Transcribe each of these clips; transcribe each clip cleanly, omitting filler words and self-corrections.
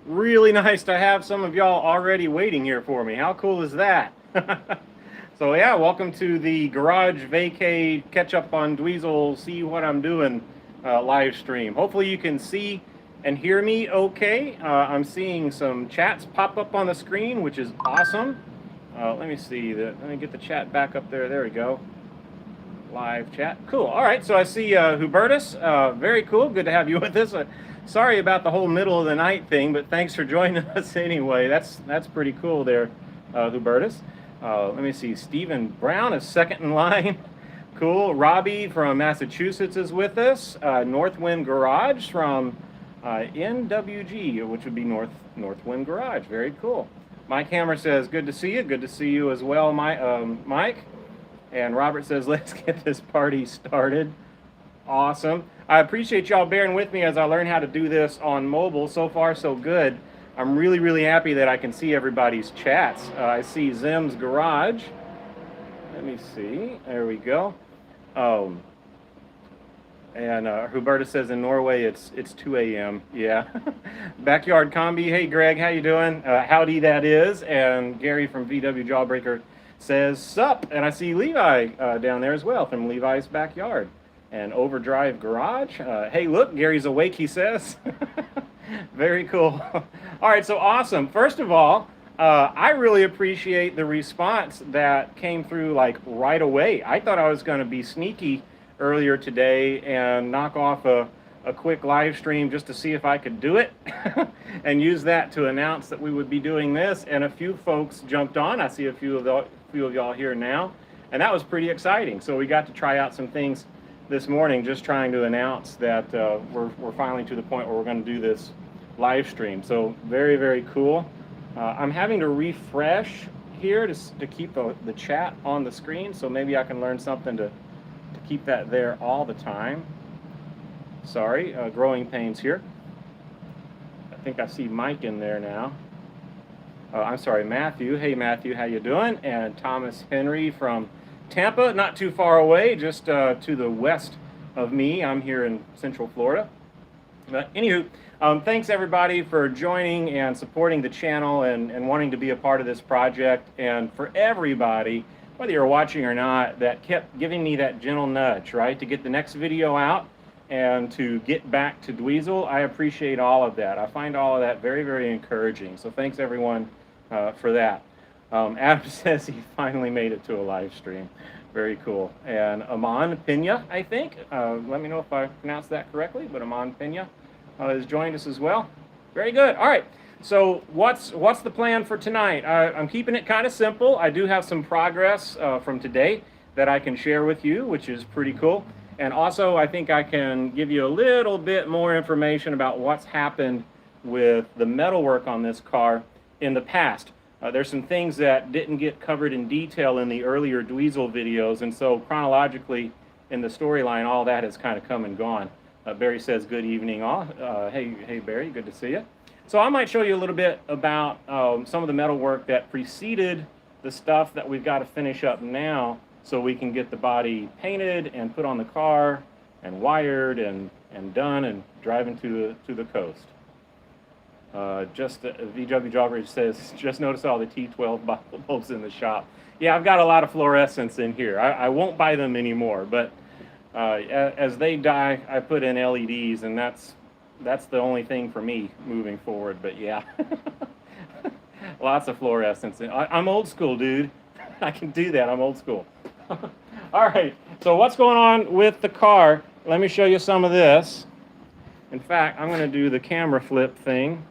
Really nice to have some of y'all already waiting here for me. How cool is that? So yeah, welcome to the Garage Vacay Catch Up on Dweezil, See What I'm Doing live stream. Hopefully you can see and hear me okay. I'm seeing some chats pop up on the screen, which is awesome. Let me see, let me get the chat back up there. There we go. Live chat. Cool. All right, so I see Hubertus. Very cool. Good to have you with us. Sorry about the whole middle of the night thing, but thanks for joining us anyway. That's pretty cool there, Hubertus. Let me see. Stephen Brown is second in line. Cool. Robbie from Massachusetts is with us. Northwind Garage from NWG, which would be Northwind Garage. Very cool. Mike Hammer says, good to see you. Good to see you as well, Mike. And Robert says, let's get this party started. Awesome. I appreciate y'all bearing with me as I learn how to do this on mobile. So far, so good. I'm really, really happy that I can see everybody's chats. I see Zim's Garage. Let me see. There we go. And Huberta says in Norway it's 2 a.m. Yeah. Backyard Combi. Hey, Greg, how you doing? Howdy, that is. And Gary from VW Jawbreaker says sup. And I see Levi down there as well from Levi's Backyard. And Overdrive Garage. Hey, look, Gary's awake, he says. Very cool. All right, so awesome. First of all, I really appreciate the response that came through like right away. I thought I was going to be sneaky earlier today and knock off a quick live stream just to see if I could do it and use that to announce that we would be doing this. And a few folks jumped on. I see a few of y'all here now, and that was pretty exciting. So we got to try out some things this morning, just trying to announce that we're finally to the point where we're going to do this live stream. So very, very cool. I'm having to refresh here to keep the chat on the screen, so maybe I can learn something to keep that there all the time. Sorry, growing pains here. I think I see Mike in there now. I'm sorry, Matthew. Hey, Matthew, how you doing? And Thomas Henry from Tampa, not too far away, just to the west of me. I'm here in Central Florida. But anywho, thanks everybody for joining and supporting the channel and wanting to be a part of this project. And for everybody, whether you're watching or not, that kept giving me that gentle nudge, right, to get the next video out and to get back to Dweezil. I appreciate all of that. I find all of that very, very encouraging. So thanks everyone for that. Adam says he finally made it to a live stream. Very cool. And Aman Pena, I think, let me know if I pronounced that correctly, but Aman Pena has joined us as well. Very good. All right. So what's the plan for tonight? I'm keeping it kind of simple. I do have some progress from today that I can share with you, which is pretty cool. And also, I think I can give you a little bit more information about what's happened with the metalwork on this car in the past. There's some things that didn't get covered in detail in the earlier Dweezil videos, and so chronologically in the storyline, all that has kind of come and gone. Barry says, good evening all. Hey Barry, good to see you. So I might show you a little bit about some of the metalwork that preceded the stuff that we've got to finish up now so we can get the body painted and put on the car and wired and done and driving to the coast. VW Jawbreaker says, just notice all the T12 bulbs in the shop. Yeah, I've got a lot of fluorescents in here. I won't buy them anymore, but as they die, I put in LEDs, and that's the only thing for me moving forward. But yeah, lots of fluorescents. I'm old school, dude. I can do that. I'm old school. All right, so what's going on with the car? Let me show you some of this. In fact, I'm going to do the camera flip thing.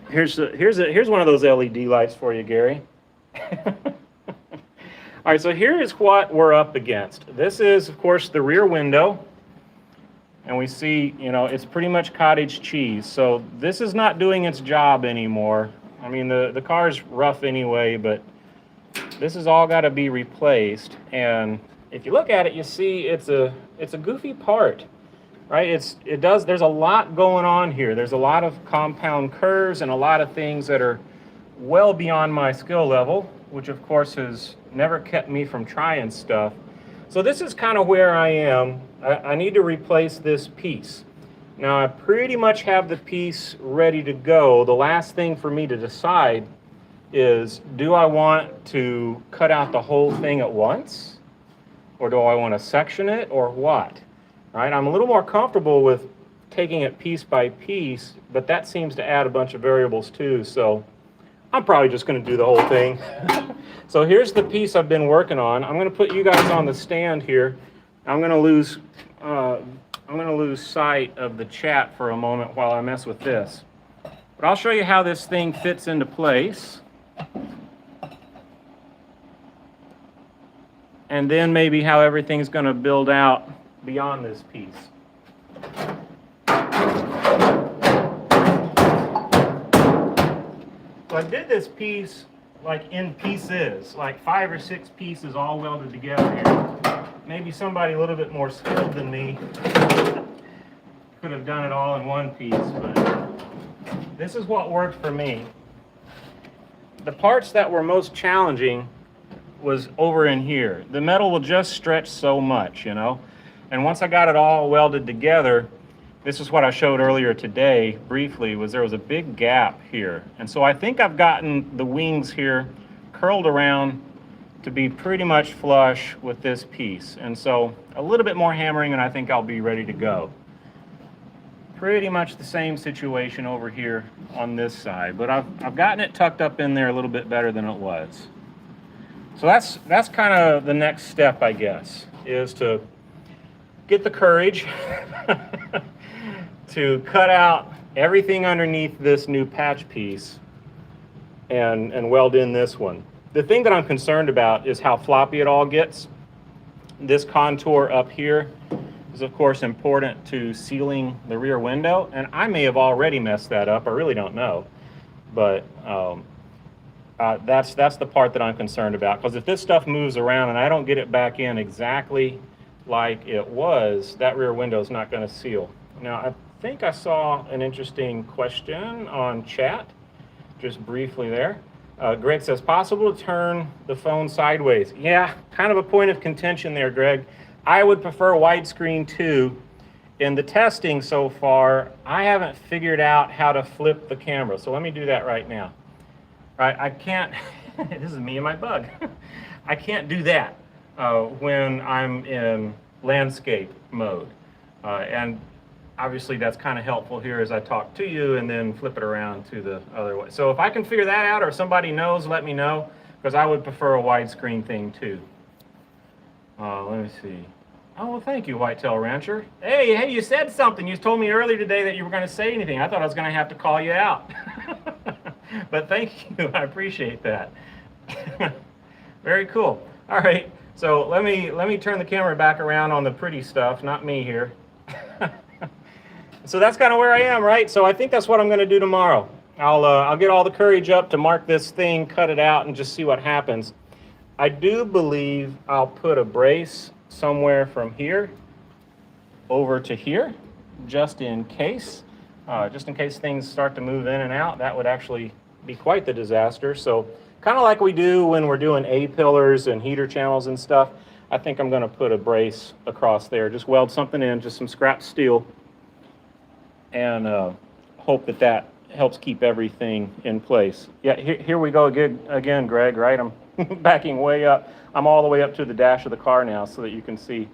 Here's one of those LED lights for you, Gary. All right, so here is what we're up against. This is, of course, the rear window. And we see, you know, it's pretty much cottage cheese. So this is not doing its job anymore. I mean, the car's rough anyway, but this has all got to be replaced. And if you look at it, you see it's a goofy part, right? There's a lot going on here. There's a lot of compound curves and a lot of things that are well beyond my skill level, which of course has never kept me from trying stuff. So this is kind of where I am. I need to replace this piece. Now I pretty much have the piece ready to go. The last thing for me to decide is, do I want to cut out the whole thing at once? Or do I want to section it, or what? Right? I'm a little more comfortable with taking it piece by piece, but that seems to add a bunch of variables too, so I'm probably just going to do the whole thing. So here's the piece I've been working on. I'm going to put you guys on the stand here. I'm going to lose sight of the chat for a moment while I mess with this. But I'll show you how this thing fits into place. And then maybe how everything's going to build out beyond this piece. So I did this piece like in pieces, like 5 or 6 pieces all welded together here. Maybe somebody a little bit more skilled than me could have done it all in one piece, but this is what worked for me. The parts that were most challenging was over in here. The metal will just stretch so much, you know. And once I got it all welded together, this is what I showed earlier today briefly, was there was a big gap here. And so I think I've gotten the wings here curled around to be pretty much flush with this piece. And so a little bit more hammering and I think I'll be ready to go. Pretty much the same situation over here on this side, but I've gotten it tucked up in there a little bit better than it was. So that's kind of the next step, I guess, is to get the courage to cut out everything underneath this new patch piece and weld in this one. The thing that I'm concerned about is how floppy it all gets. This contour up here is of course important to sealing the rear window, and I may have already messed that up. I really don't know, but that's the part that I'm concerned about, because if this stuff moves around and I don't get it back in exactly like it was, that rear window is not going to seal. Now I think I saw an interesting question on chat just briefly there. Greg says, possible to turn the phone sideways? Yeah, kind of a point of contention there, Greg. I would prefer widescreen too. In the testing so far, I haven't figured out how to flip the camera. So let me do that right now. Right, I can't, this is me and my bug. I can't do that when I'm in landscape mode. And obviously that's kind of helpful here as I talk to you and then flip it around to the other way. So if I can figure that out, or if somebody knows, let me know, because I would prefer a widescreen thing too. Let me see. Oh, well, thank you, Whitetail Rancher. Hey, you said something. You told me earlier today that you were going to say anything. I thought I was going to have to call you out. But thank you. I appreciate that. Very cool. All right. So let me turn the camera back around on the pretty stuff, not me here. So that's kind of where I am, right? So I think that's what I'm going to do tomorrow. I'll get all the courage up to mark this thing, cut it out, and just see what happens. I do believe I'll put a brace somewhere from here over to here, just in case things start to move in and out. That would actually be quite the disaster. So kind of like we do when we're doing A-pillars and heater channels and stuff, I think I'm going to put a brace across there. Just weld something in, just some scrap steel, and hope that helps keep everything in place. Yeah, here we go again, Greg, right? I'm backing way up. I'm all the way up to the dash of the car now so that you can see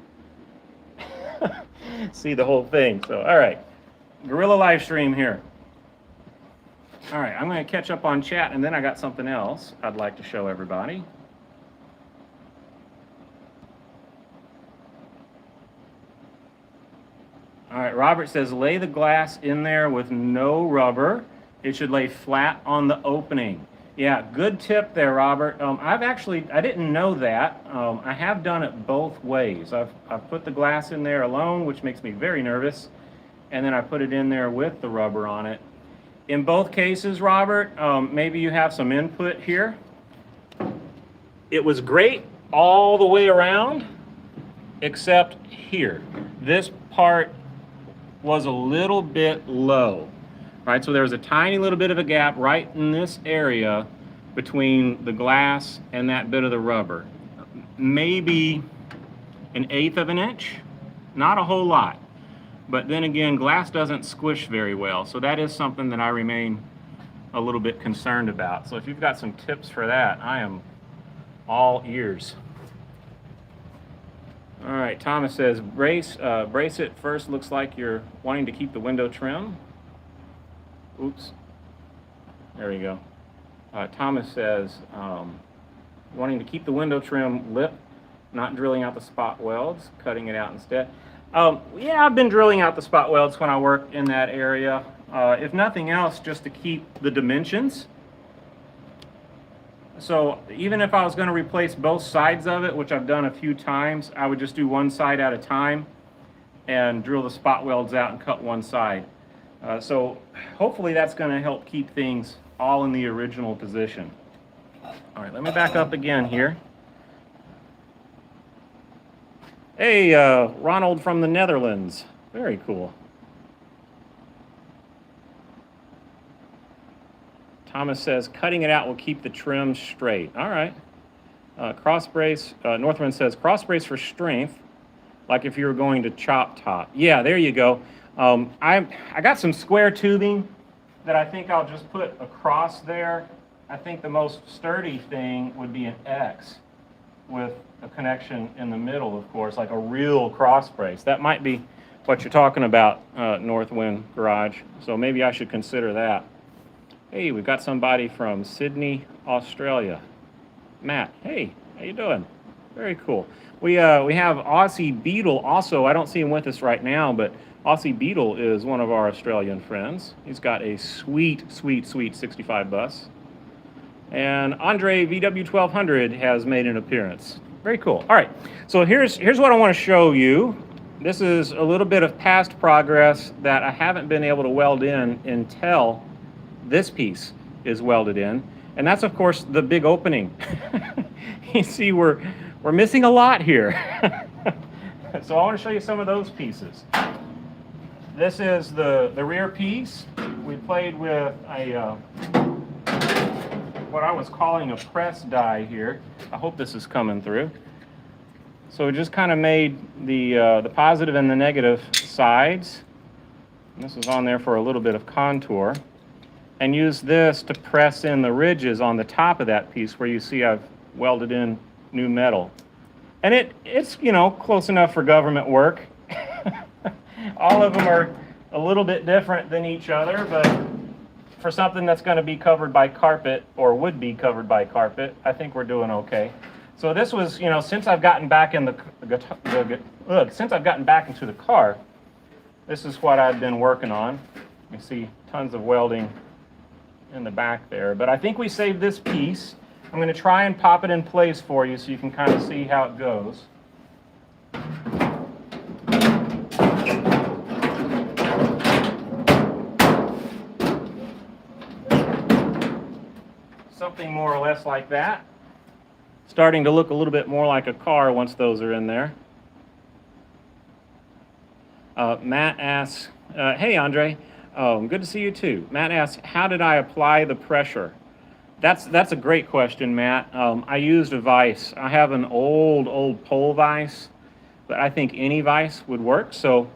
see the whole thing. So, all right, Gorilla live stream here. All right, I'm going to catch up on chat, and then I got something else I'd like to show everybody. All right, Robert says, lay the glass in there with no rubber. It should lay flat on the opening. Yeah, good tip there, Robert. I didn't know that. I have done it both ways. I've put the glass in there alone, which makes me very nervous, and then I put it in there with the rubber on it. In both cases, Robert, maybe you have some input here. It was great all the way around, except here. This part was a little bit low. Right, so there was a tiny little bit of a gap right in this area between the glass and that bit of the rubber. Maybe 1/8 of an inch, not a whole lot. But then again, glass doesn't squish very well, so that is something that I remain a little bit concerned about. So if you've got some tips for that, I am all ears. All right, Thomas says, brace it first. Looks like you're wanting to keep the window trim. Oops. There we go. Thomas says, wanting to keep the window trim lip, not drilling out the spot welds, cutting it out instead. Yeah, I've been drilling out the spot welds when I work in that area. If nothing else, just to keep the dimensions. So even if I was going to replace both sides of it, which I've done a few times, I would just do one side at a time and drill the spot welds out and cut one side. So hopefully that's going to help keep things all in the original position. All right, let me back up again here. Hey, Ronald from the Netherlands. Very cool. Thomas says, cutting it out will keep the trim straight. All right. Cross brace, Northwind says, cross brace for strength, like if you were going to chop top. Yeah, there you go. I got some square tubing that I think I'll just put across there. I think the most sturdy thing would be an X with a connection in the middle, of course, like a real cross brace. That might be what you're talking about, Northwind Garage. So maybe I should consider that. Hey, we've got somebody from Sydney, Australia. Matt, hey, how you doing? Very cool. We have Aussie Beetle also. I don't see him with us right now, but Aussie Beetle is one of our Australian friends. He's got a sweet, sweet, sweet 65 bus. And Andre VW1200 has made an appearance. Very cool. All right, so here's what I want to show you. This is a little bit of past progress that I haven't been able to weld in until this piece is welded in, and that's of course the big opening. You see, we're missing a lot here. So I want to show you some of those pieces. This is the rear piece. We played with a what I was calling a press die here. I hope this is coming through. So we just kind of made the positive and the negative sides. And this is on there for a little bit of contour. And use this to press in the ridges on the top of that piece where you see I've welded in new metal. And it's you know, close enough for government work. All of them are a little bit different than each other, but for something that's going to be covered by carpet, or would be covered by carpet, I think we're doing okay. So this was, you know, since I've gotten back in since I've gotten back into the car, this is what I've been working on. You see tons of welding in the back there, but I think we saved this piece. I'm going to try and pop it in place for you so you can kind of see how it goes. Something more or less like that. Starting to look a little bit more like a car once those are in there. Matt asks, hey Andre, good to see you too. Matt asks, how did I apply the pressure? That's a great question, Matt. I used a vise. I have an old pole vise, but I think any vise would work. So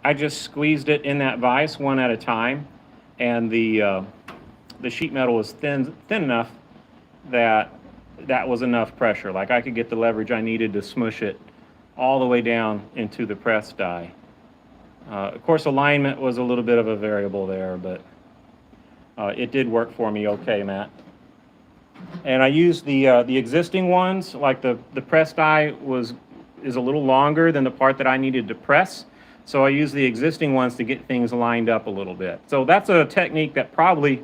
I just squeezed it in that vise one at a time, and the sheet metal was thin enough that was enough pressure. Like I could get the leverage I needed to smush it all the way down into the press die. Of course, alignment was a little bit of a variable there, but it did work for me okay, Matt. And I used the existing ones, like the press die is a little longer than the part that I needed to press. So I used the existing ones to get things lined up a little bit. So that's a technique that probably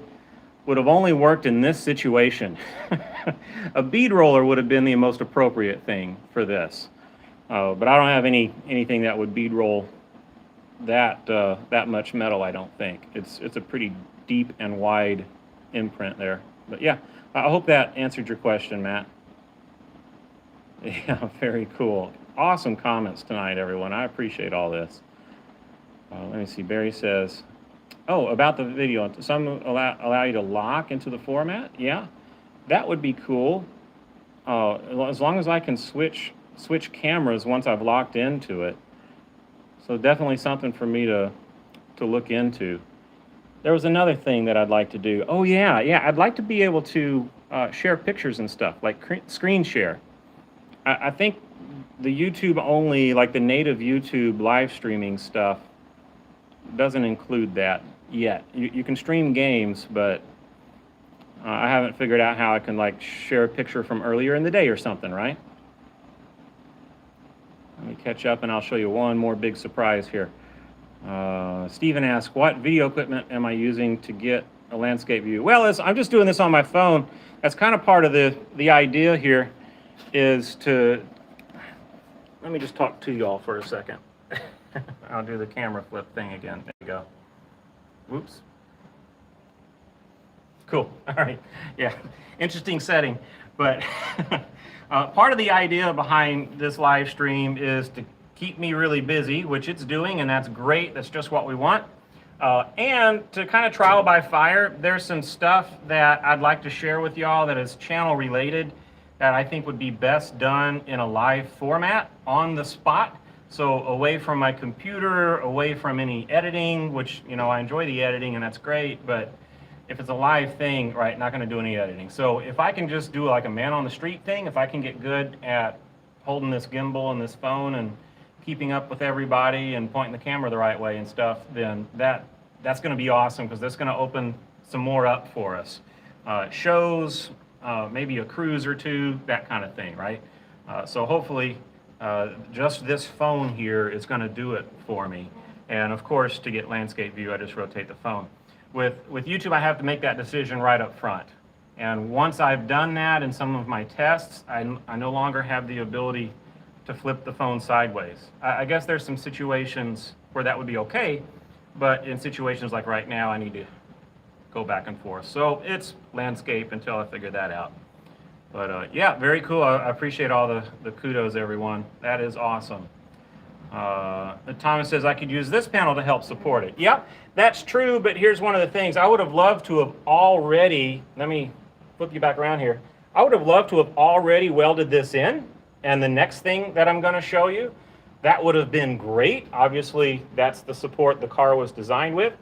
would have only worked in this situation. A bead roller would have been the most appropriate thing for this. But I don't have anything that would bead roll that much metal, I don't think. It's a pretty deep and wide imprint there. But yeah, I hope that answered your question, Matt. Yeah, very cool. Awesome comments tonight, everyone. I appreciate all this. Let me see. Barry says, oh, about the video. Some allow you to lock into the format? Yeah, that would be cool. As long as I can switch cameras once I've locked into it. So definitely something for me to look into. There was another thing that I'd like to do. Oh yeah, I'd like to be able to share pictures and stuff, like screen share. I think the YouTube only, like the native YouTube live streaming stuff, doesn't include that yet. You can stream games, but I haven't figured out how I can like share a picture from earlier in the day or something, right? Let me catch up and I'll show you one more big surprise here. Steven asks, what video equipment am I using to get a landscape view? Well, I'm just doing this on my phone. That's kind of part of the idea here is to, let me just talk to y'all for a second. I'll do the camera flip thing again. There you go. Whoops. Cool. All right. Yeah. Interesting setting. But part of the idea behind this live stream is to keep me really busy, which it's doing, and that's great. That's just what we want. And to kind of trial by fire, there's some stuff that I'd like to share with y'all that is channel related that I think would be best done in a live format on the spot. So away from my computer, away from any editing, which, you know, I enjoy the editing and that's great, but if it's a live thing, right, not gonna do any editing. So if I can just do like a man on the street thing, if I can get good at holding this gimbal and this phone and keeping up with everybody and pointing the camera the right way and stuff, then that's gonna be awesome because that's gonna open some more up for us. Shows, maybe a cruise or two, that kind of thing, right? So hopefully, just this phone here is going to do it for me. And of course, to get landscape view, I just rotate the phone. With YouTube, I have to make that decision right up front. And once I've done that in some of my tests, I no longer have the ability to flip the phone sideways. I guess there's some situations where that would be okay, but in situations like right now, I need to go back and forth. So it's landscape until I figure that out. But yeah, very cool. I appreciate all the kudos, everyone. That is awesome. Thomas says I could use this panel to help support it. Yep, that's true, but here's one of the things. I would have loved to have already, let me flip you back around here. I would have loved to have already welded this in, and the next thing that I'm gonna show you, that would have been great. Obviously, that's the support the car was designed with,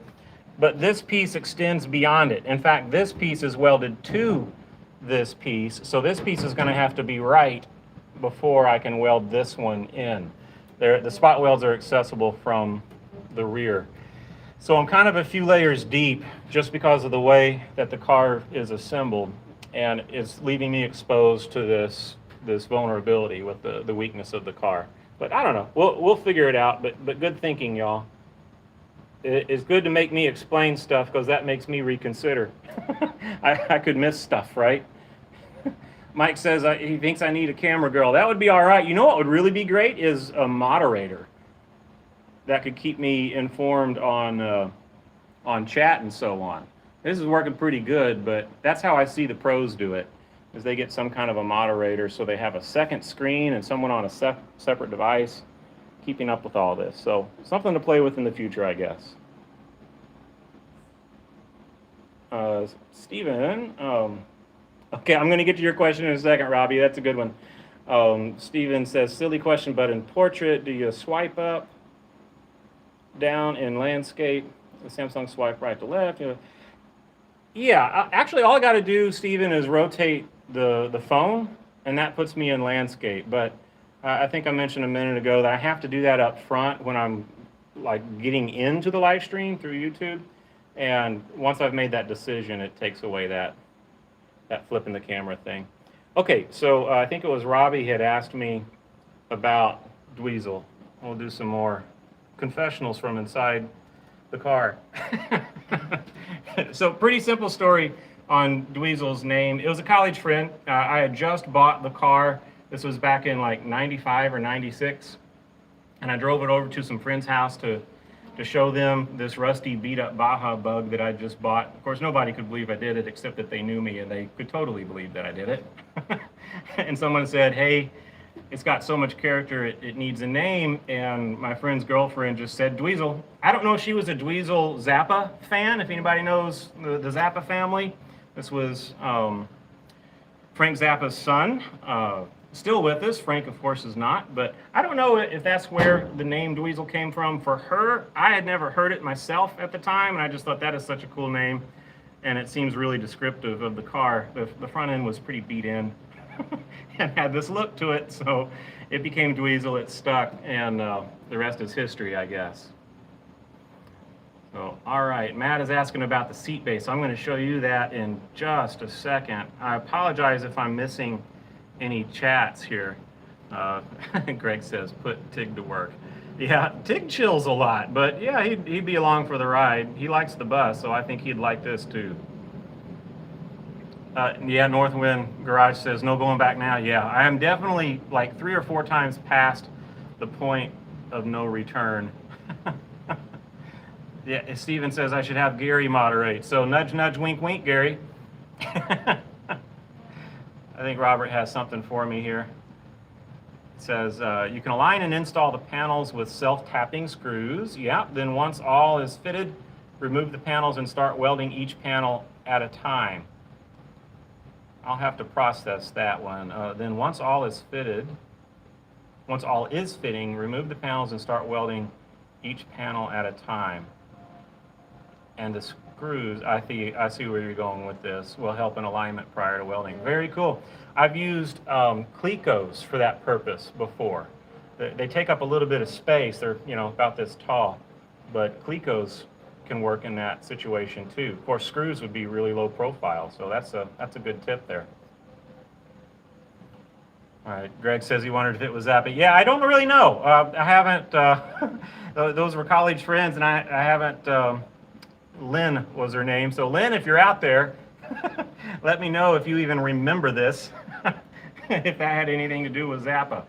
but this piece extends beyond it. In fact, this piece is welded to this piece, so this piece is gonna have to be right before I can weld this one in. The spot welds are accessible from the rear. So I'm kind of a few layers deep just because of the way that the car is assembled, and it's leaving me exposed to this vulnerability with the weakness of the car. But I don't know, we'll figure it out, but good thinking, y'all. It's good to make me explain stuff because that makes me reconsider. I could miss stuff, right? Mike says he thinks I need a camera girl. That would be all right. You know what would really be great is a moderator that could keep me informed on chat and so on. This is working pretty good, but that's how I see the pros do it, is they get some kind of a moderator so they have a second screen and someone on a separate device keeping up with all this. So something to play with in the future, I guess. Steven, okay, I'm going to get to your question in a second, Robbie. That's a good one. Steven says, silly question, but in portrait, do you swipe up, down in landscape? The Samsung swipe right to left. You know. Yeah, actually, all I got to do, Steven, is rotate the phone, and that puts me in landscape. But I think I mentioned a minute ago that I have to do that up front when I'm like getting into the live stream through YouTube. And once I've made that decision, it takes away that flipping the camera thing. Okay, so I think it was Robbie had asked me about Dweezil. We'll do some more confessionals from inside the car. So pretty simple story on Dweezil's name. It was a college friend. I had just bought the car. This was back in like 95 or 96. And I drove it over to some friend's house to show them this rusty beat up Baja Bug that I just bought. Of course, nobody could believe I did it except that they knew me and they could totally believe that I did it. And someone said, hey, it's got so much character, it needs a name. And my friend's girlfriend just said Dweezil. I don't know if she was a Dweezil Zappa fan, if anybody knows the Zappa family. This was Frank Zappa's son. still with us. Frank, of course, is not, but I don't know if that's where the name Dweezil came from. For her, I had never heard it myself at the time, and I just thought that is such a cool name, and it seems really descriptive of the car. The front end was pretty beat in and had this look to it, so it became Dweezil. It stuck, and the rest is history, I guess. So, all right, Matt is asking about the seat base. So I'm going to show you that in just a second. I apologize if I'm missing any chats here. Greg says, put Tig to work. Yeah, Tig chills a lot, but yeah, he'd be along for the ride. He likes the bus, so I think he'd like this too. Yeah, Northwind Garage says, no going back now. Yeah, I am definitely like 3 or 4 times past the point of no return. Yeah, Steven says I should have Gary moderate. So nudge, nudge, wink, wink, Gary. I think Robert has something for me here. It says, you can align and install the panels with self-tapping screws. Yeah, then once all is fitted, remove the panels and start welding each panel at a time. I'll have to process that one. Then once all is fitting, remove the panels and start welding each panel at a time. And the screws, I see where you're going with this, will help in alignment prior to welding. Very cool. I've used Clecos for that purpose before. They take up a little bit of space. They're, you know, about this tall, but Clecos can work in that situation too. Of course, screws would be really low profile, so that's a good tip there. All right, Greg says he wondered if it was that, but yeah, I don't really know. I haven't, those were college friends, and I haven't, Lynn was her name. So Lynn, if you're out there, let me know if you even remember this, if that had anything to do with Zappa.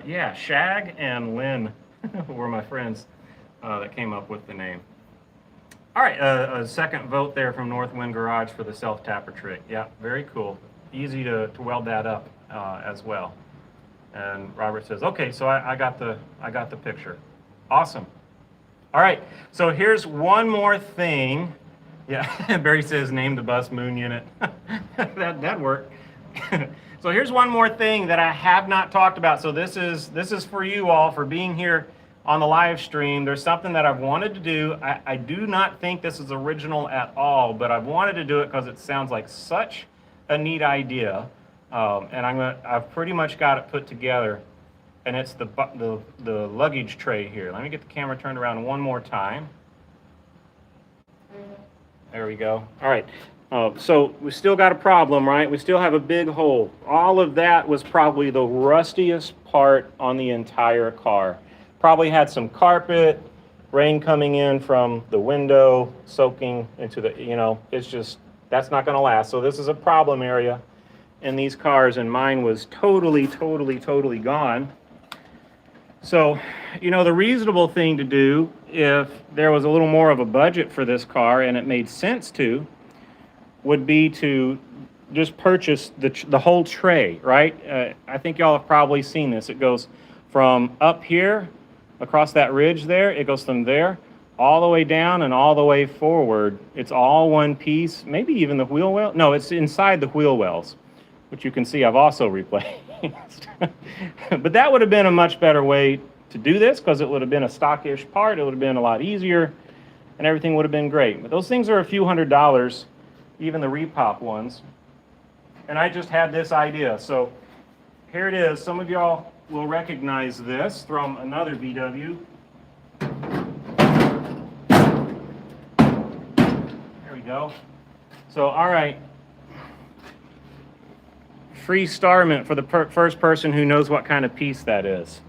Yeah, Shag and Lynn were my friends that came up with the name. All right, a second vote there from Northwind Garage for the self-tapper trick. Yeah, very cool. Easy to weld that up as well. And Robert says, okay, so I got the picture. Awesome. All right, so here's one more thing. Yeah, Barry says name the bus Moon Unit. That'd work. So here's one more thing that I have not talked about. So this is for you all for being here on the live stream. There's something that I've wanted to do. I do not think this is original at all, but I've wanted to do it because it sounds like such a neat idea. And I've pretty much got it put together. And it's the luggage tray here. Let me get the camera turned around one more time. There we go. All right. So we still got a problem, right? We still have a big hole. All of that was probably the rustiest part on the entire car. Probably had some carpet, rain coming in from the window, soaking into the, you know, it's just, that's not going to last. So this is a problem area in these cars, and mine was totally gone. So, you know, the reasonable thing to do, if there was a little more of a budget for this car and it made sense to, would be to just purchase the whole tray, right? I think y'all have probably seen this. It goes from up here, across that ridge there, it goes from there, all the way down and all the way forward. It's all one piece, maybe even the wheel well. No, it's inside the wheel wells, which you can see I've also replaced. But that would have been a much better way to do this, because it would have been a stockish part. It would have been a lot easier and everything would have been great. But those things are a few $100s, even the repop ones. And I just had this idea. So here it is. Some of y'all will recognize this from another VW. There we go. So, all right. Free starment for the first person who knows what kind of piece that is.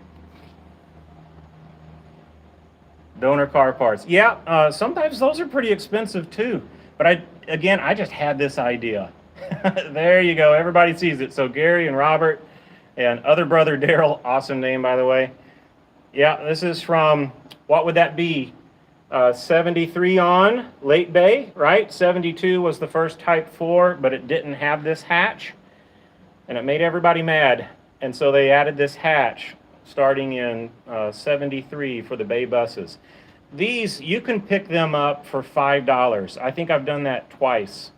Donor car parts. Yeah, sometimes those are pretty expensive too. But I just had this idea. There you go. Everybody sees it. So Gary and Robert and other brother Daryl, awesome name by the way. Yeah, this is from, what would that be? 73 on, late bay, right? 72 was the first Type 4, but it didn't have this hatch. And it made everybody mad. And so they added this hatch starting in 73 for the bay buses. These, you can pick them up for $5. I think I've done that twice.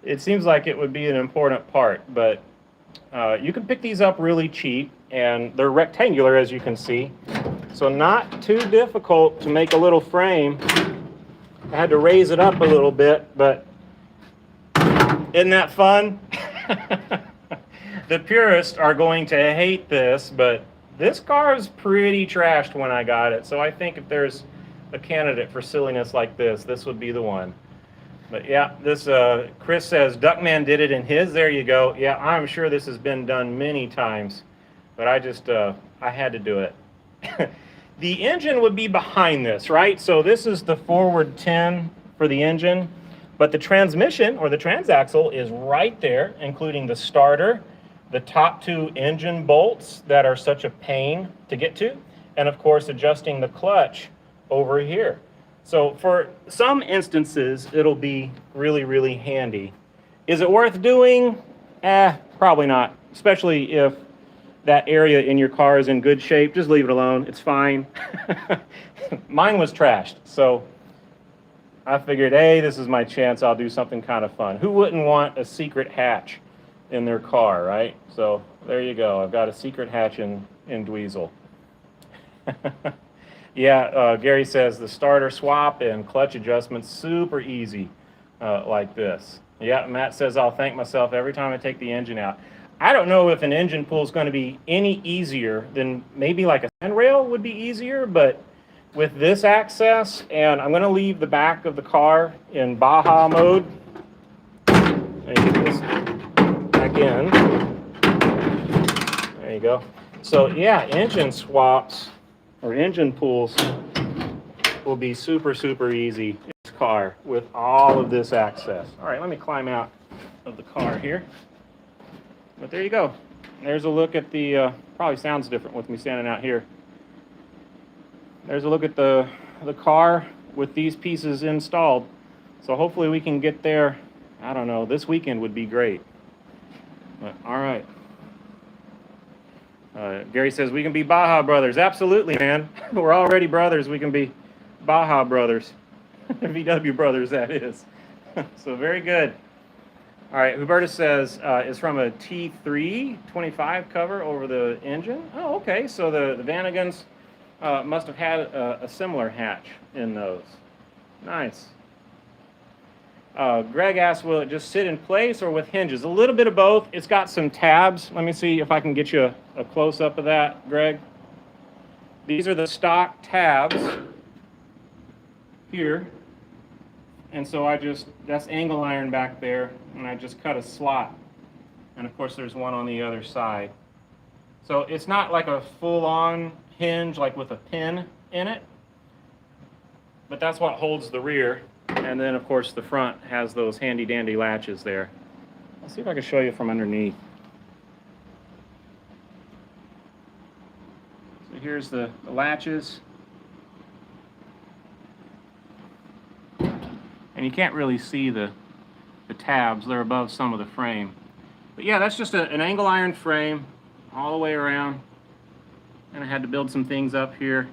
It seems like it would be an important part, but You can pick these up really cheap, and they're rectangular, as you can see. So not too difficult to make a little frame. I had to raise it up a little bit, but isn't that fun? The purists are going to hate this, but this car is pretty trashed when I got it. So I think if there's a candidate for silliness like this would be the one. But yeah, this Chris says Duckman did it in his. There you go. Yeah, I'm sure this has been done many times, but I just I had to do it. The engine would be behind this, right? So this is the forward 10 for the engine, but the transmission or the transaxle is right there, including the starter, the top two engine bolts that are such a pain to get to, and of course adjusting the clutch over here. So for some instances, it'll be really, really handy. Is it worth doing? Probably not, especially if that area in your car is in good shape. Just leave it alone, it's fine. Mine was trashed, so I figured, hey, this is my chance, I'll do something kind of fun. Who wouldn't want a secret hatch in their car, right? So there you go, I've got a secret hatch in Dweezil. Yeah, Gary says the starter swap and clutch adjustments super easy like this. Yeah, Matt says I'll thank myself every time I take the engine out. I don't know if an engine pull is going to be any easier than maybe like a handrail would be easier, but with this access, and I'm going to leave the back of the car in Baja mode. Let me get this back in. There you go. So yeah, engine swaps or engine pulls will be super, super easy in this car with all of this access. All right, let me climb out of the car here. But there you go. There's a look at the, probably sounds different with me standing out here. There's a look at the car with these pieces installed. So hopefully we can get there, I don't know, this weekend would be great. But all right. Gary says we can be Baja brothers. Absolutely, man. We're already brothers. We can be Baja brothers. VW brothers, that is. So very good. All right, Hubertus says it's from a T3 25 cover over the engine. Oh, okay. So the Vanagons must have had a similar hatch in those. Nice. Greg asked, will it just sit in place or with hinges? A little bit of both. It's got some tabs. Let me see if I can get you a close-up of that, Greg. These are the stock tabs here. And so that's angle iron back there, and I just cut a slot. And of course there's one on the other side. So it's not like a full-on hinge like with a pin in it, but that's what holds the rear. And then of course the front has those handy dandy latches there. Let's see if I can show you from underneath. So here's the latches. And you can't really see the tabs. They're above some of the frame. But yeah, that's just an angle iron frame all the way around. And I had to build some things up here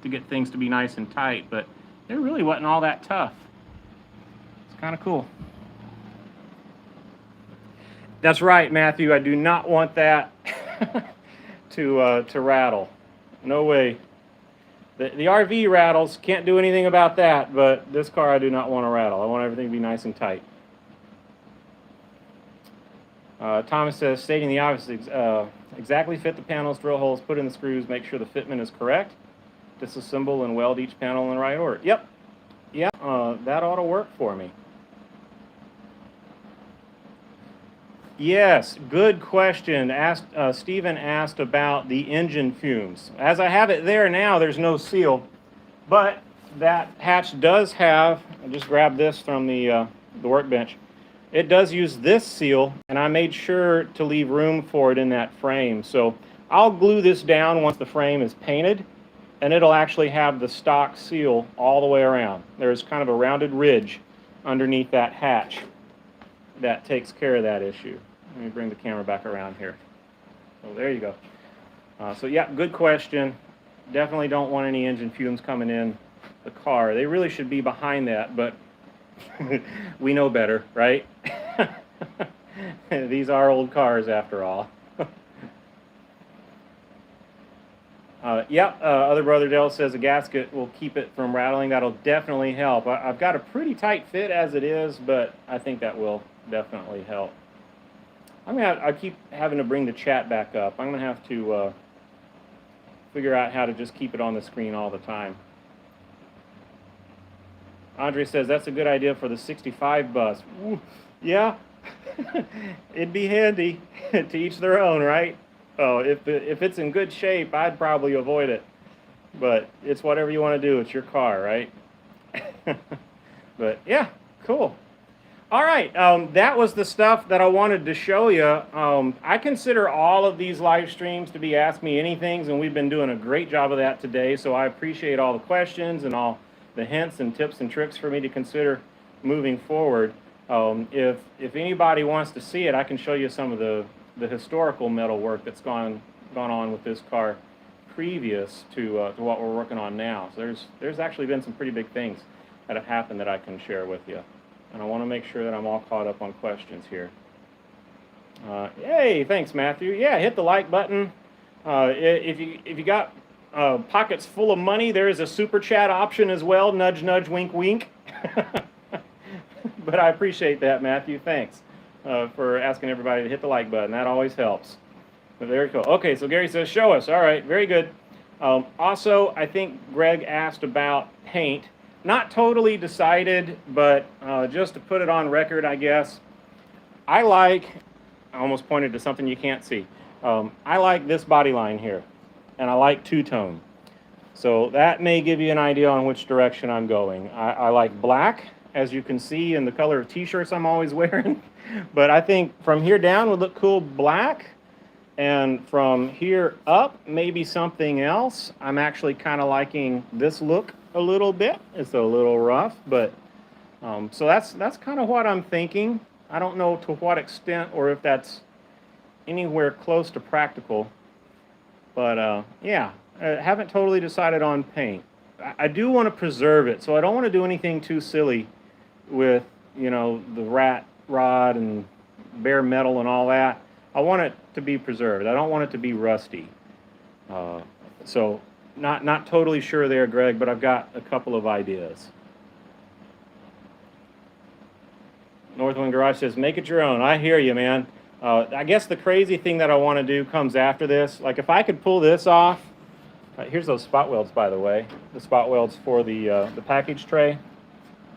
to get things to be nice and tight, but it really wasn't all that tough. It's kind of cool. That's right, Matthew. I do not want that to rattle. No way. The RV rattles, can't do anything about that, but this car I do not want to rattle. I want everything to be nice and tight. Thomas says, stating the obvious, exactly fit the panels, drill holes, put in the screws, make sure the fitment is correct, disassemble and weld each panel in the right order. Yep, that ought to work for me. Yes, good question. Stephen asked about the engine fumes. As I have it there now, there's no seal, but that hatch does have, I just grabbed this from the workbench, it does use this seal, and I made sure to leave room for it in that frame. So I'll glue this down once the frame is painted, and it'll actually have the stock seal all the way around. There's kind of a rounded ridge underneath that hatch that takes care of that issue. Let me bring the camera back around here. So there you go. So yeah, good question. Definitely don't want any engine fumes coming in the car. They really should be behind that, but we know better, right? These are old cars after all. Yep, other brother Dell says a gasket will keep it from rattling. That'll definitely help. I've got a pretty tight fit as it is, but I think that will definitely help. I keep having to bring the chat back up. I'm gonna have to figure out how to just keep it on the screen all the time. Andre says that's a good idea for the 65 bus. Ooh, yeah, it'd be handy. To each their own, right? Oh, if it's in good shape, I'd probably avoid it. But it's whatever you want to do. It's your car, right? But yeah, cool. All right, that was the stuff that I wanted to show you. I consider all of these live streams to be Ask Me Anythings, and we've been doing a great job of that today. So I appreciate all the questions and all the hints and tips and tricks for me to consider moving forward. If anybody wants to see it, I can show you some of the historical metal work that's gone on with this car previous to what we're working on now. So there's actually been some pretty big things that have happened that I can share with you. And I want to make sure that I'm all caught up on questions here. Hey, thanks, Matthew. Yeah, hit the like button. If you got pockets full of money, there is a super chat option as well. Nudge, nudge, wink, wink. But I appreciate that, Matthew. Thanks for asking everybody to hit the like button. That always helps. But very cool. Okay, so Gary says, show us. All right, very good. Also, I think Greg asked about paint. Not totally decided, but just to put it on record, I guess, I almost pointed to something you can't see. I like this body line here, and I like two-tone. So that may give you an idea on which direction I'm going. I like black, as you can see in the color of t-shirts I'm always wearing. But I think from here down would look cool black, and from here up, maybe something else. I'm actually kind of liking this look a little bit. It's a little rough, but so that's kind of what I'm thinking. I don't know to what extent or if that's anywhere close to practical, but yeah, I haven't totally decided on paint. I do want to preserve it, so I don't want to do anything too silly with, you know, the rat rod and bare metal and all that. I want it to be preserved. I don't want it to be rusty. So not totally sure there, Greg, but I've got a couple of ideas. Northwind Garage says, make it your own. I hear you, man. I guess the crazy thing that I want to do comes after this. Like if I could pull this off, here's those spot welds, by the way. The spot welds for the package tray.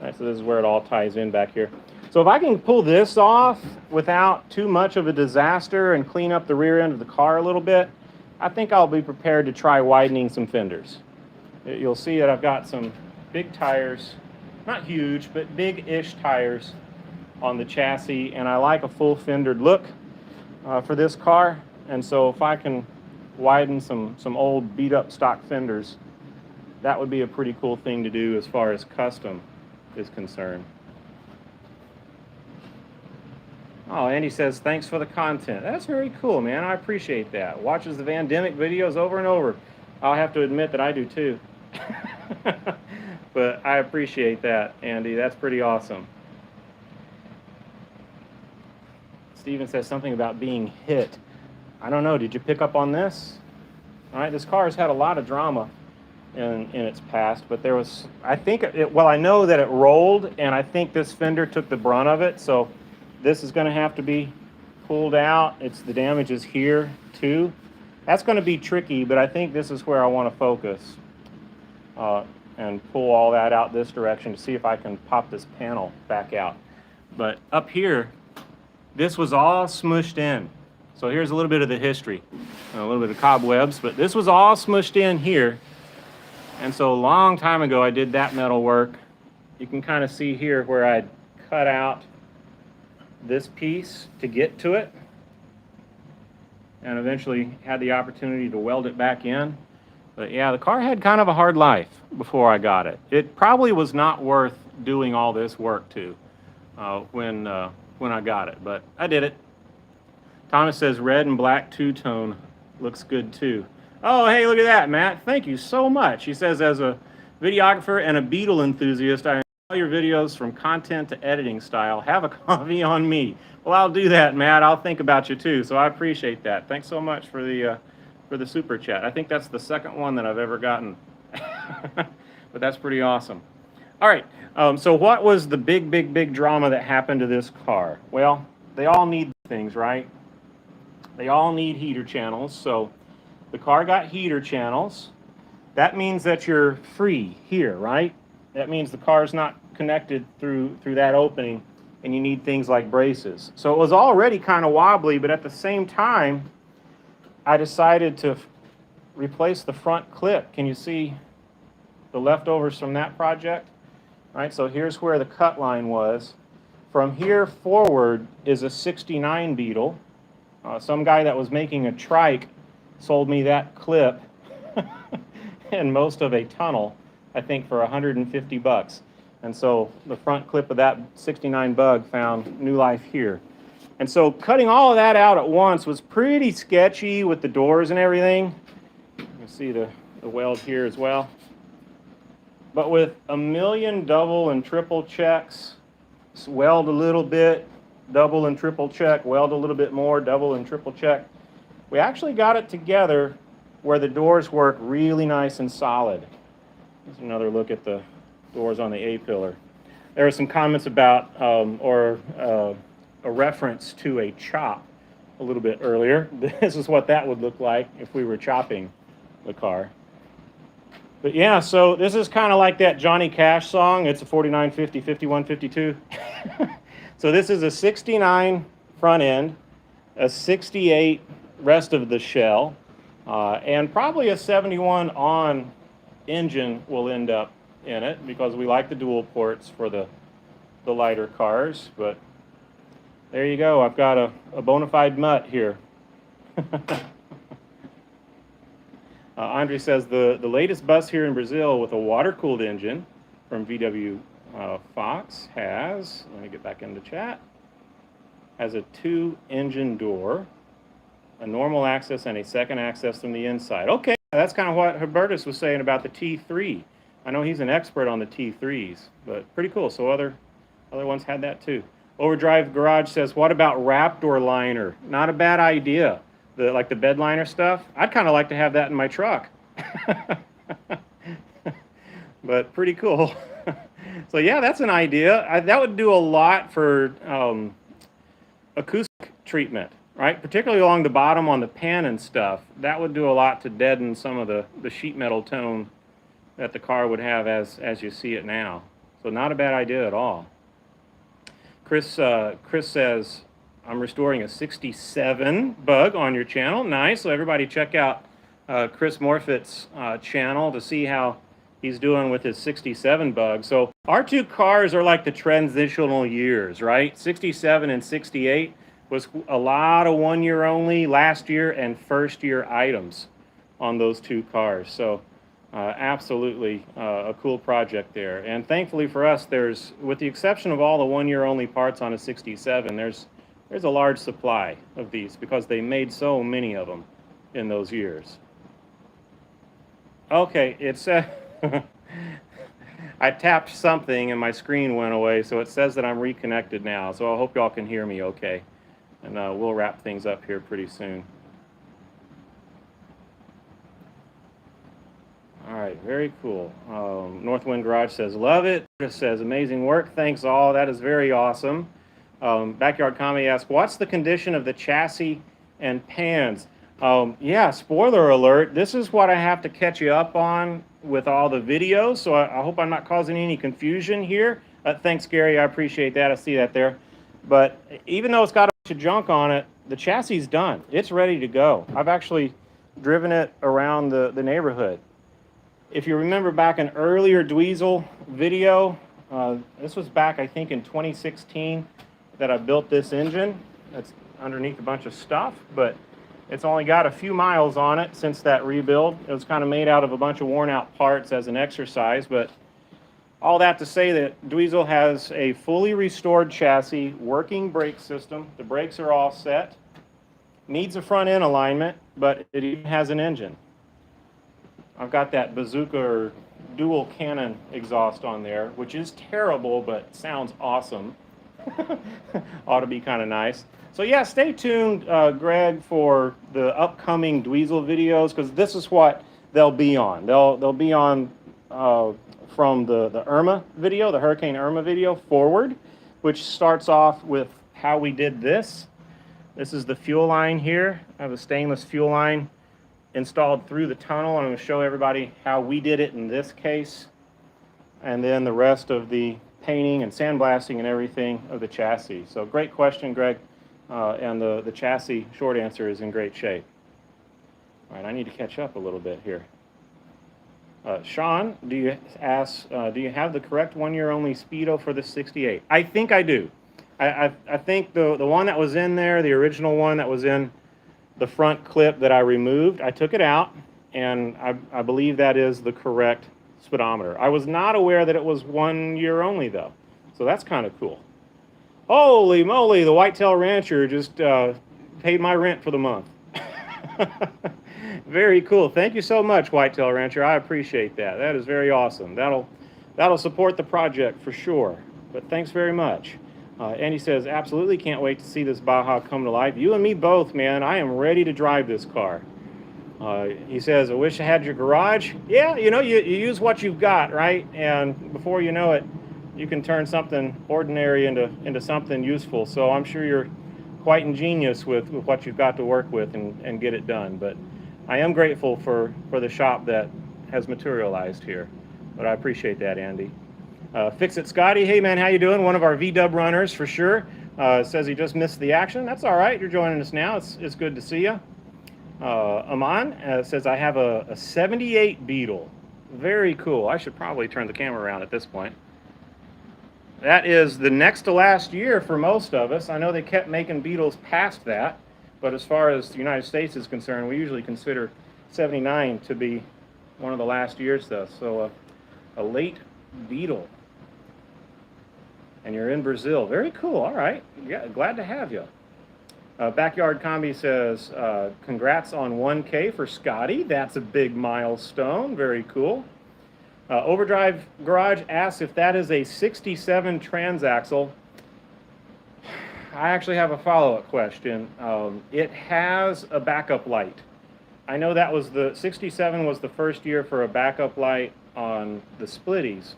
All right, so this is where it all ties in back here. So if I can pull this off without too much of a disaster and clean up the rear end of the car a little bit, I think I'll be prepared to try widening some fenders. You'll see that I've got some big tires, not huge, but big-ish tires on the chassis, and I like a full fendered look for this car. And so if I can widen some old beat-up stock fenders, that would be a pretty cool thing to do as far as custom is concerned. Oh, Andy says, thanks for the content. That's very cool, man. I appreciate that. Watches the Vandemic videos over and over. I'll have to admit that I do too. But I appreciate that, Andy. That's pretty awesome. Steven says something about being hit. I don't know. Did you pick up on this? All right, this car has had a lot of drama in its past, but there was, I think, well, I know that it rolled, and I think this fender took the brunt of it, so this is going to have to be pulled out. The damage is here too. That's going to be tricky, but I think this is where I want to focus and pull all that out this direction to see if I can pop this panel back out. But up here, this was all smushed in. So here's a little bit of the history, a little bit of cobwebs, but this was all smushed in here. And so a long time ago, I did that metal work. You can kind of see here where I'd cut out this piece to get to it, and eventually had the opportunity to weld it back in. But yeah, the car had kind of a hard life before I got it. It probably was not worth doing all this work to when I got it, but I did it. Thomas says red and black two-tone looks good too. Oh, hey, look at that, Matt. Thank you so much. He says, as a videographer and a Beetle enthusiast, I your videos from content to editing style. Have a coffee on me. Well, I'll do that, Matt. I'll think about you too. So I appreciate that. Thanks so much for the super chat. I think that's the second one that I've ever gotten, but that's pretty awesome. All right. So what was the big drama that happened to this car? Well, they all need things, right? They all need heater channels. So the car got heater channels. That means that you're free here, right? That means the car's not connected through that opening, and you need things like braces. So it was already kind of wobbly, but at the same time, I decided to replace the front clip. Can you see the leftovers from that project? All right, so here's where the cut line was. From here forward is a 69 Beetle. Some guy that was making a trike sold me that clip and most of a tunnel, I think, for 150 bucks. And so the front clip of that 69 Bug found new life here. And so cutting all of that out at once was pretty sketchy with the doors and everything. You can see the weld here as well. But with a million double and triple checks, weld a little bit, double and triple check, weld a little bit more, double and triple check, we actually got it together where the doors work really nice and solid. Here's another look at the doors on the A-pillar. There were some comments about, a reference to a chop a little bit earlier. This is what that would look like if we were chopping the car. But yeah, so this is kind of like that Johnny Cash song. It's a 4950, 5152. So this is a 69 front end, a 68 rest of the shell, and probably a 71 on engine will end up in it because we like the dual ports for the lighter cars. But there you go. I've got a bona fide mutt here. Andre says the latest bus here in Brazil with a water-cooled engine from VW Fox has, let me get back into chat, has a 2-engine door, a normal access and a second access from the inside. Okay, that's kind of what Hubertus was saying about the T3. I know he's an expert on the T3s, but pretty cool. So other ones had that too. Overdrive Garage says, what about Raptor liner? Not a bad idea. Like the bed liner stuff. I'd kind of like to have that in my truck. But pretty cool. So yeah, that's an idea. That would do a lot for acoustic treatment, right? Particularly along the bottom on the pan and stuff. That would do a lot to deaden some of the sheet metal tone that the car would have as you see it now. So not a bad idea at all. Chris says, I'm restoring a 67 Bug on your channel. Nice. So everybody check out Chris Morfitt's channel to see how he's doing with his 67 Bug. So our two cars are like the transitional years, right? 67 and 68 was a lot of 1 year only last year and first year items on those two cars. So absolutely a cool project there. And thankfully for us, there's, with the exception of all the 1 year only parts on a 67, there's a large supply of these because they made so many of them in those years. Okay, it's I tapped something and my screen went away, so it says that I'm reconnected now. So I hope y'all can hear me okay. And we'll wrap things up here pretty soon. All right, very cool. Northwind Garage says, love it. Chris says, amazing work. Thanks all. That is very awesome. Backyard Kami asks, what's the condition of the chassis and pans? Yeah, spoiler alert. This is what I have to catch you up on with all the videos. So I hope I'm not causing any confusion here. Thanks, Gary. I appreciate that. I see that there. But even though it's got a bunch of junk on it, the chassis is done. It's ready to go. I've actually driven it around the neighborhood. If you remember back an earlier Dweezil video, this was back, I think, in 2016 that I built this engine. It's underneath a bunch of stuff, but it's only got a few miles on it since that rebuild. It was kind of made out of a bunch of worn out parts as an exercise, but all that to say that Dweezil has a fully restored chassis, working brake system. The brakes are all set. Needs a front end alignment, but it even has an engine. I've got that bazooka or dual cannon exhaust on there, which is terrible, but sounds awesome. Ought to be kind of nice. So yeah, stay tuned, Greg, for the upcoming Dweezil videos, because this is what they'll be on. They'll be on from the Irma video, the Hurricane Irma video forward, which starts off with how we did this. This is the fuel line here. I have a stainless fuel line installed through the tunnel. I'm going to show everybody how we did it in this case, and then the rest of the painting and sandblasting and everything of the chassis. So great question, Greg, and the chassis short answer is in great shape. All right, I need to catch up a little bit here. Sean, do you have the correct 1 year only Speedo for the 68? I think I do. I think the one that was in there, the original one that was in the front clip that I removed, I took it out, and I believe that is the correct speedometer. I was not aware that it was 1 year only, though, so that's kind of cool. Holy moly, the Whitetail Rancher just paid my rent for the month. Very cool. Thank you so much, Whitetail Rancher. I appreciate that. That is very awesome. That'll support the project for sure. But thanks very much. Andy says, absolutely can't wait to see this Baja come to life. You and me both, man. I am ready to drive this car. He says, I wish I had your garage. Yeah, you know, you use what you've got, right? And before you know it, you can turn something ordinary into something useful. So I'm sure you're quite ingenious with what you've got to work with and get it done. But I am grateful for the shop that has materialized here. But I appreciate that, Andy. Fix It Scotty, hey man, how you doing? One of our VW runners for sure. Says he just missed the action. That's all right. You're joining us now. It's good to see you. Aman says I have a 78 Beetle. Very cool. I should probably turn the camera around at this point. That is the next to last year for most of us. I know they kept making Beetles past that, but as far as the United States is concerned, we usually consider 79 to be one of the last years though. So a late Beetle. And you're in Brazil. Very cool. All right. Yeah, glad to have you. Backyard Combi says, congrats on 1K for Scotty. That's a big milestone. Very cool. Overdrive Garage asks if that is a 67 transaxle. I actually have a follow-up question. It has a backup light. I know that was the 67 was the first year for a backup light on the Splitties.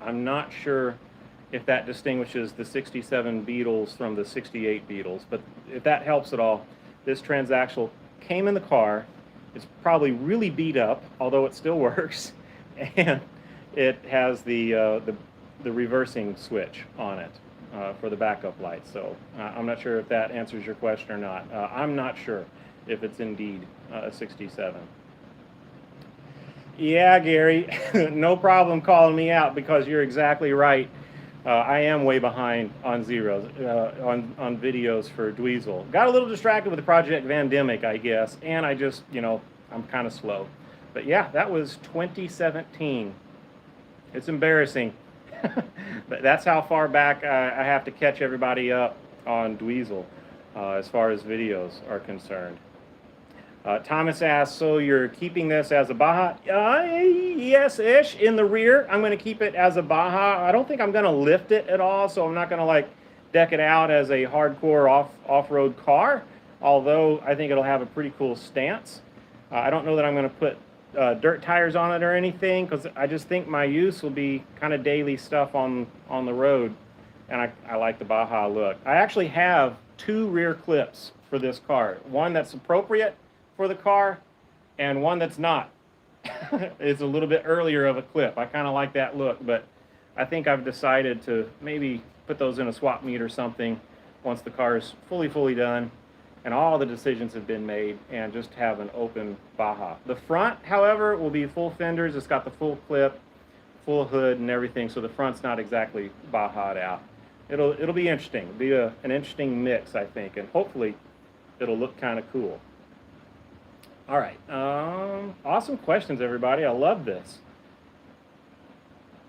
I'm not sure if that distinguishes the 67 Beetles from the 68 Beetles, but if that helps at all, this transaxle came in the car. It's probably really beat up, although it still works, and it has the reversing switch on it for the backup light. So I'm not sure if that answers your question or not. I'm not sure if it's indeed a 67. Yeah, Gary, no problem calling me out because you're exactly right. I am way behind on zeros, on videos for Dweezil. Got a little distracted with the Project Vandemic, I guess, and I just, you know, I'm kind of slow. But yeah, that was 2017. It's embarrassing. But that's how far back I have to catch everybody up on Dweezil as far as videos are concerned. Thomas asks, so you're keeping this as a Baja? Yes-ish. In the rear, I'm going to keep it as a Baja. I don't think I'm going to lift it at all, so I'm not going to like deck it out as a hardcore off-road car, although I think it'll have a pretty cool stance. I don't know that I'm going to put dirt tires on it or anything, because I just think my use will be kind of daily stuff on the road, and I like the Baja look. I actually have 2 rear clips for this car. One that's appropriate for the car, and one that's not. It's a little bit earlier of a clip. I kind of like that look, but I think I've decided to maybe put those in a swap meet or something once the car is fully done and all the decisions have been made, and just have an open Baja. The front, however, will be full fenders. It's got the full clip, full hood and everything, so the front's not exactly Baja'd out. It'll be interesting. It'll be an interesting mix, I think, and hopefully it'll look kind of cool. All right, awesome questions, everybody. I love this.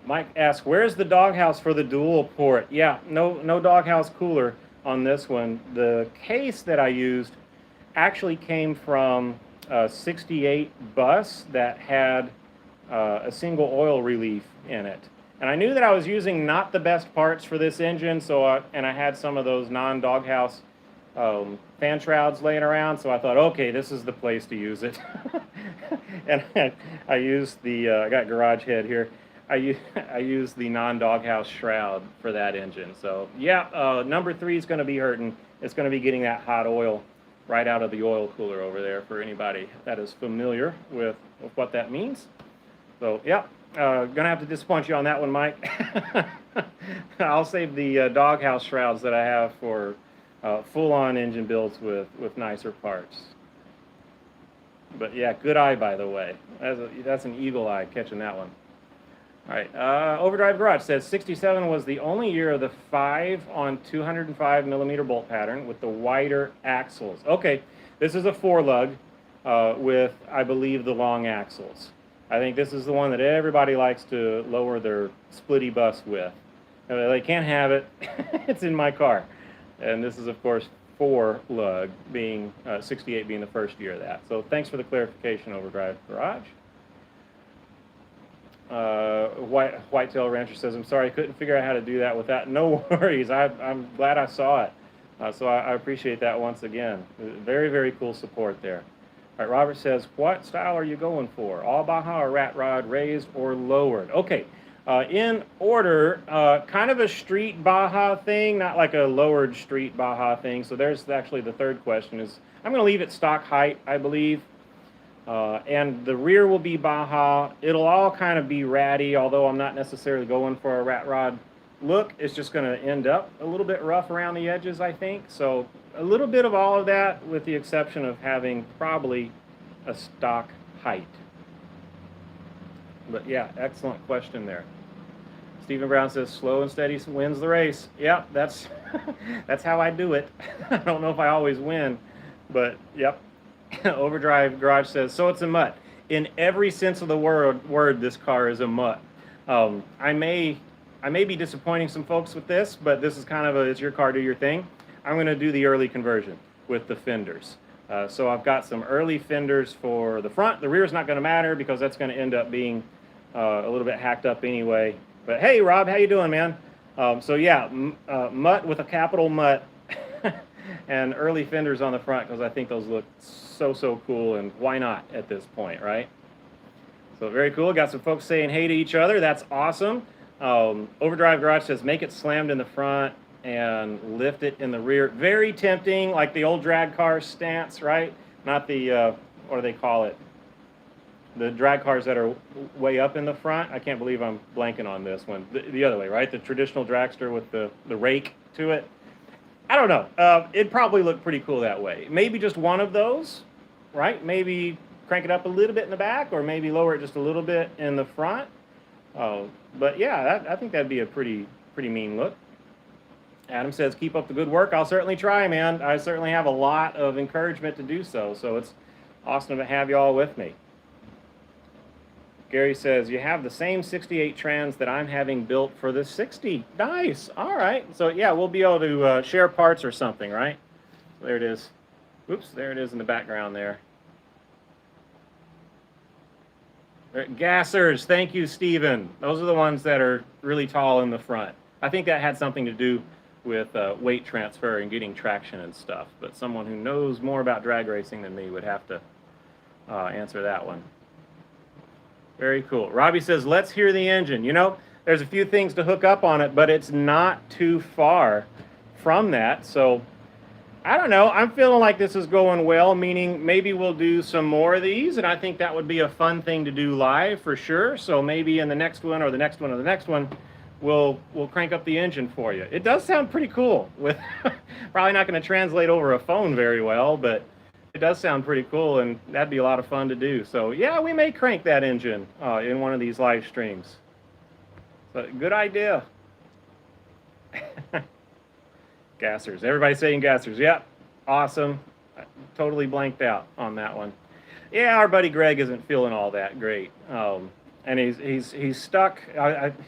Mike asks, where's the doghouse for the dual port? Yeah, no doghouse cooler on this one. The case that I used actually came from a 68 bus that had a single oil relief in it. And I knew that I was using not the best parts for this engine, and I had some of those non-doghouse fan shrouds laying around, so I thought, okay, this is the place to use it. And I used I got garage head here. I used the non-doghouse shroud for that engine. So yeah, number 3 is going to be hurting. It's going to be getting that hot oil right out of the oil cooler over there for anybody that is familiar with what that means. So yeah, gonna have to disappoint you on that one, Mike. I'll save the doghouse shrouds that I have for full-on engine builds with nicer parts. But yeah, good eye, by the way. That's an eagle eye catching that one. All right, Overdrive Garage says 67 was the only year of the 5 on 205 millimeter bolt pattern with the wider axles. Okay, this is a 4-lug with, I believe, the long axles. I think this is the one that everybody likes to lower their splitty bus with. They can't have it. It's in my car. And this is, of course, 4-lug, being 68 being the first year of that. So thanks for the clarification, Overdrive Garage. Whitetail Rancher says, I'm sorry, I couldn't figure out how to do that with that. No worries. I'm glad I saw it. So I appreciate that once again. Very, very cool support there. All right, Robert says, what style are you going for? All Baja or rat rod, raised or lowered? Okay, in order, kind of a street Baja thing, not like a lowered street Baja thing. So there's actually the third question is, I'm going to leave it stock height, I believe. And the rear will be Baja. It'll all kind of be ratty, although I'm not necessarily going for a rat rod look. It's just going to end up a little bit rough around the edges, I think. So a little bit of all of that, with the exception of having probably a stock height. But yeah, excellent question there. Stephen Brown says, slow and steady wins the race. Yeah, that's that's how I do it. I don't know if I always win, but yep. Overdrive Garage says, so it's a mutt. In every sense of the word, this car is a mutt. I may be disappointing some folks with this, but this is kind of it's your car, do your thing. I'm going to do the early conversion with the fenders. So I've got some early fenders for the front. The rear is not going to matter because that's going to end up being a little bit hacked up anyway. But hey, Rob, how you doing, man? So yeah, mutt with a capital mutt and early fenders on the front because I think those look so cool, and why not at this point, right? So very cool. Got some folks saying hey to each other. That's awesome. Overdrive Garage says make it slammed in the front and lift it in the rear. Very tempting, like the old drag car stance, right? Not the what do they call it? The drag cars that are way up in the front. I can't believe I'm blanking on this one. The other way, right? The traditional dragster with the rake to it. I don't know. It'd probably look pretty cool that way. Maybe just one of those, right? Maybe crank it up a little bit in the back, or maybe lower it just a little bit in the front. But yeah, I think that'd be a pretty mean look. Adam says, keep up the good work. I'll certainly try, man. I certainly have a lot of encouragement to do so. So it's awesome to have you all with me. Gary says, you have the same 68 trans that I'm having built for the 60. Nice. All right. So, yeah, we'll be able to share parts or something, right? There it is. Oops, there it is in the background there. Gassers. Thank you, Stephen. Those are the ones that are really tall in the front. I think that had something to do with weight transfer and getting traction and stuff. But someone who knows more about drag racing than me would have to answer that one. Very cool. Robbie says, let's hear the engine. You know, there's a few things to hook up on it, but it's not too far from that. So, I don't know. I'm feeling like this is going well, meaning maybe we'll do some more of these, and I think that would be a fun thing to do live for sure. So maybe in the next one or the next one or the next one, we'll crank up the engine for you. It does sound pretty cool. With probably not going to translate over a phone very well, but it does sound pretty cool, and that'd be a lot of fun to do. So yeah, we may crank that engine in one of these live streams. So good idea. Gassers. Everybody's saying gassers. Yep. Awesome. I totally blanked out on that one. Yeah, our buddy Greg isn't feeling all that great. And he's stuck.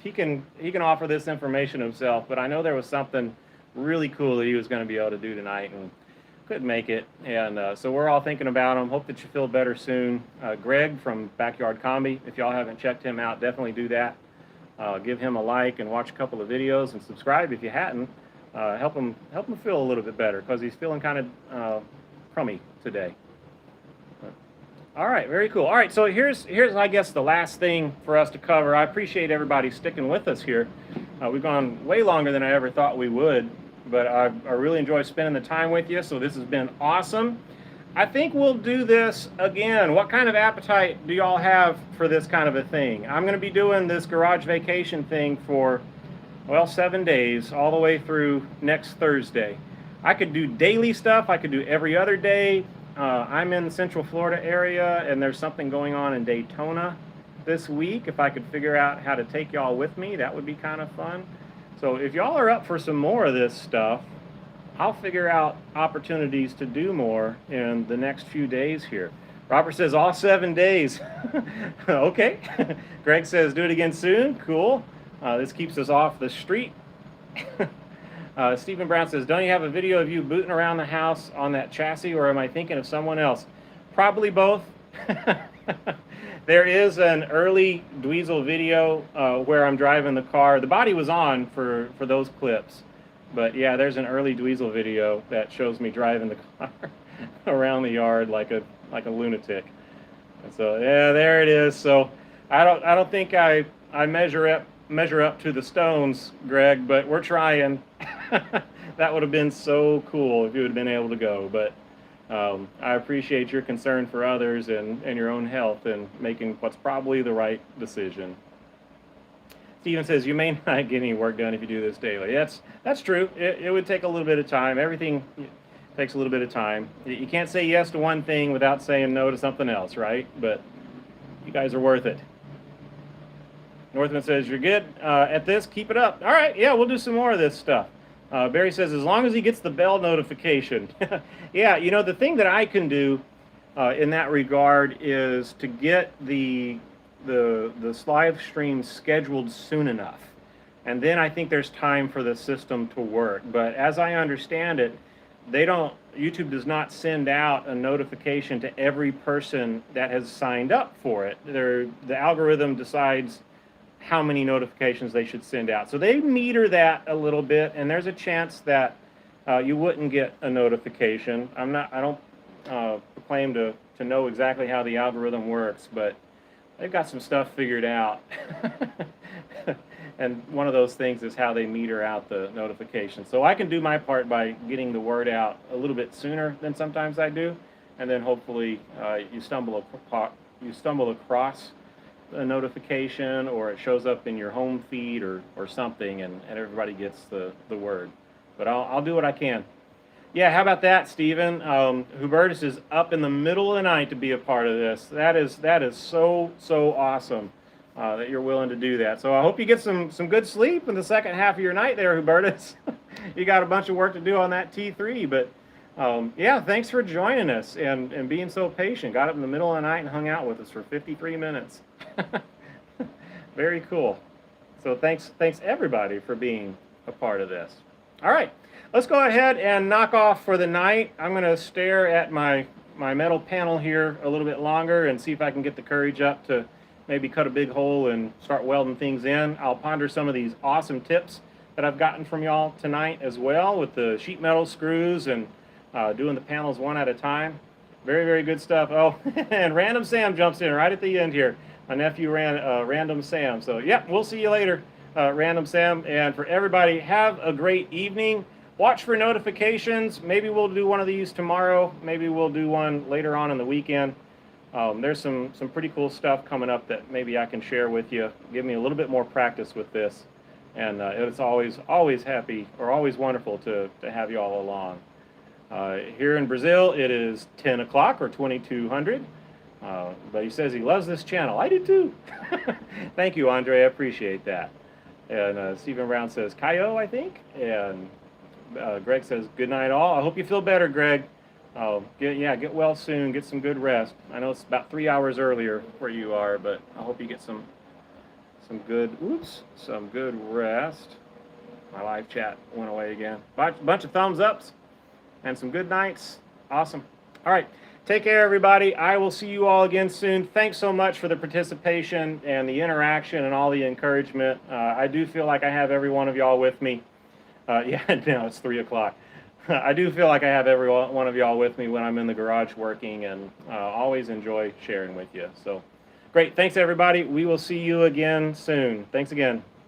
He can offer this information himself, but I know there was something really cool that he was going to be able to do tonight, and couldn't make it, and so we're all thinking about him. Hope that you feel better soon. Greg from Backyard Combi, if y'all haven't checked him out, definitely do that. Give him a like and watch a couple of videos and subscribe if you hadn't. Help him feel a little bit better because he's feeling kind of crummy today. All right, very cool. All right, so here's I guess the last thing for us to cover. I appreciate everybody sticking with us here. We've gone way longer than I ever thought we would, but I really enjoy spending the time with you, so this has been awesome. I think we'll do this again. What kind of appetite do y'all have for this kind of a thing? I'm going to be doing this garage vacation thing for, well, 7 days, all the way through next Thursday. I could do daily stuff. I could do every other day. I'm in the Central Florida area, and there's something going on in Daytona this week. If I could figure out how to take y'all with me, that would be kind of fun. So if y'all are up for some more of this stuff, I'll figure out opportunities to do more in the next few days here. Robert says all 7 days. Okay. Greg says do it again soon. Cool. This keeps us off the street. Stephen Brown says, don't you have a video of you booting around the house on that chassis, or am I thinking of someone else? Probably both. There is an early Dweezil video where I'm driving the car. The body was on for those clips. But yeah, there's an early Dweezil video that shows me driving the car around the yard like a lunatic. And so yeah, there it is. So I don't think I measure up to the stones, Greg, but we're trying. That would have been so cool if you had been able to go. But I appreciate your concern for others and your own health and making what's probably the right decision. Steven says, you may not get any work done if you do this daily. That's true. It would take a little bit of time. Everything takes a little bit of time. You can't say yes to one thing without saying no to something else, right? But you guys are worth it. Northman says, you're good at this. Keep it up. All right. Yeah, we'll do some more of this stuff. Barry says, as long as he gets the bell notification. Yeah, you know, the thing that I can do in that regard is to get the live stream scheduled soon enough, and then I think there's time for the system to work. But as I understand it, YouTube does not send out a notification to every person that has signed up for it. The algorithm decides how many notifications they should send out, so they meter that a little bit, and there's a chance that you wouldn't get a notification. I don't claim to know exactly how the algorithm works, but they've got some stuff figured out. And one of those things is how they meter out the notifications. So I can do my part by getting the word out a little bit sooner than sometimes I do, and then hopefully you stumble across a notification, or it shows up in your home feed or something, and everybody gets the word. But I'll do what I can. Yeah, how about that, Stephen? Hubertus is up in the middle of the night to be a part of this. That is so awesome that you're willing to do that. So I hope you get some good sleep in the second half of your night there, Hubertus. You got a bunch of work to do on that T3, but yeah, thanks for joining us and being so patient. Got up in the middle of the night and hung out with us for 53 minutes. Very cool. So thanks everybody for being a part of this. All right. Let's go ahead and knock off for the night. I'm going to stare at my metal panel here a little bit longer and see if I can get the courage up to maybe cut a big hole and start welding things in. I'll ponder some of these awesome tips that I've gotten from y'all tonight as well, with the sheet metal screws and doing the panels one at a time. Very, very good stuff. Oh, and Random Sam jumps in right at the end here. My nephew Random Sam. So, yeah, we'll see you later, Random Sam. And for everybody, have a great evening. Watch for notifications. Maybe we'll do one of these tomorrow. Maybe we'll do one later on in the weekend. There's some pretty cool stuff coming up that maybe I can share with you. Give me a little bit more practice with this. And it's always wonderful to have you all along. Here in Brazil, it is 10 o'clock or 2200. But he says he loves this channel. I do too. Thank you, Andre. I appreciate that. And Stephen Brown says, Kayo, I think. And Greg says, good night all. I hope you feel better, Greg. Get well soon. Get some good rest. I know it's about 3 hours earlier where you are, but I hope you get some good rest. My live chat went away again. Bunch of thumbs ups. and some good nights. Awesome. All right. Take care, everybody. I will see you all again soon. Thanks so much for the participation and the interaction and all the encouragement. I do feel like I have every one of y'all with me. Yeah, now it's 3 o'clock. I do feel like I have every one of y'all with me when I'm in the garage working, and always enjoy sharing with you. So great. Thanks, everybody. We will see you again soon. Thanks again.